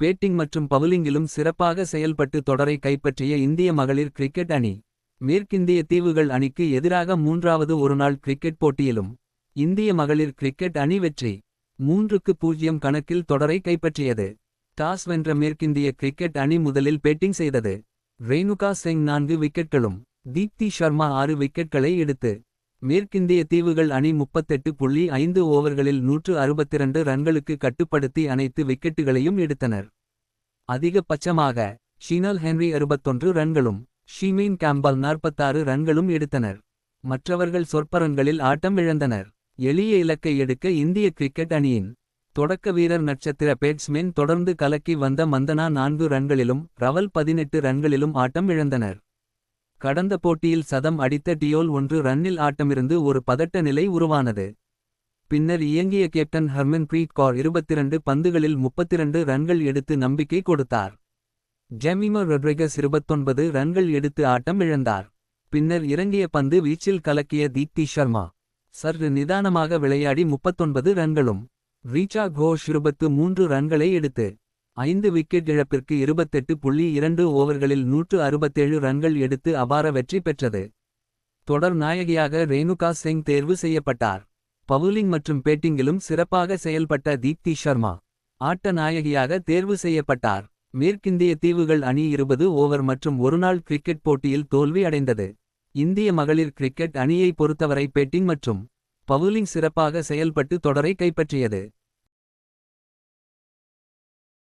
Batting மற்றும் பவுலிங்கிலும் சிறப்பாக செயல்பட்டு தொடரை கைப்பற்றிய இந்திய மகளிர் கிரிக்கெட் அணி. மேற்கிந்திய தீவுகள் அணிக்கு எதிராக மூன்றாவது ஒருநாள் கிரிக்கெட் போட்டியிலும் இந்திய மகளிர் கிரிக்கெட் அணி வெற்றி. 3-0 கணக்கில் தொடரை கைப்பற்றியது. டாஸ் வென்ற மேற்கிந்திய கிரிக்கெட் அணி முதலில் பேட்டிங் செய்தது. ரேணுகா சிங் 4 விக்கெட்களும் தீப்தி ஷர்மா 6 விக்கெட்களை எடுத்து மேற்கிந்திய தீவுகள் அணி 38.5 ஓவர்களில் 162 ரன்களுக்கு கட்டுப்படுத்தி அனைத்து விக்கெட்டுகளையும் எடுத்தனர். அதிகபட்சமாக ஷினல் ஹென்றி 61 ரன்களும் ஷீமேன் கேம்பல் 46 ரன்களும் எடுத்தனர். மற்றவர்கள் சொற்ப ரன்களில் ஆட்டம் இழந்தனர். எளிய இலக்கை எடுக்க இந்திய கிரிக்கெட் அணியின் தொடக்க வீரர் நட்சத்திர பேட்ஸ்மேன் தொடர்ந்து கலக்கி வந்த மந்தனா 4 ரன்களிலும் ரவல் 18 ரன்களிலும் ஆட்டம் இழந்தனர். கடந்த போட்டியில் சதம் அடித்த டியோல் 1 ரன்னில் ஆட்டமிருந்து ஒரு பதட்ட நிலை உருவானது. பின்னர் இயங்கிய கேப்டன் ஹர்மன்பிரீத் கௌர் 22 பந்துகளில் 32 ரன்கள் எடுத்து நம்பிக்கை கொடுத்தார். ஜெமிமா ரொட்ரிகஸ் 29 ரன்கள் எடுத்து ஆட்டம் இழந்தார். பின்னர் இறங்கிய பந்து வீச்சில் கலக்கிய தீப்தி ஷர்மா சற்று நிதானமாக விளையாடி 39 ரன்களும் ரீச்சா கோஷ் 23 ரன்களை எடுத்து 5 விக்கெட் இழப்பிற்கு 28.2 ஓவர்களில் 167 ரன்கள் எடுத்து அபார வெற்றி பெற்றது. தொடர் நாயகியாக ரேணுகா சிங் தேர்வு செய்யப்பட்டார். பவுலிங் மற்றும் பேட்டிங்கிலும் சிறப்பாக செயல்பட்ட தீப்தி ஷர்மா ஆட்ட நாயகியாக தேர்வு செய்யப்பட்டார். மேற்கிந்திய தீவுகள் அணி 20 ஓவர் மற்றும் ஒருநாள் கிரிக்கெட் போட்டியில் தோல்வி அடைந்தது. இந்திய மகளிர் கிரிக்கெட் அணியை பொறுத்தவரை பேட்டிங் மற்றும் பவுலிங் சிறப்பாக செயல்பட்டு தொடரை கைப்பற்றியது.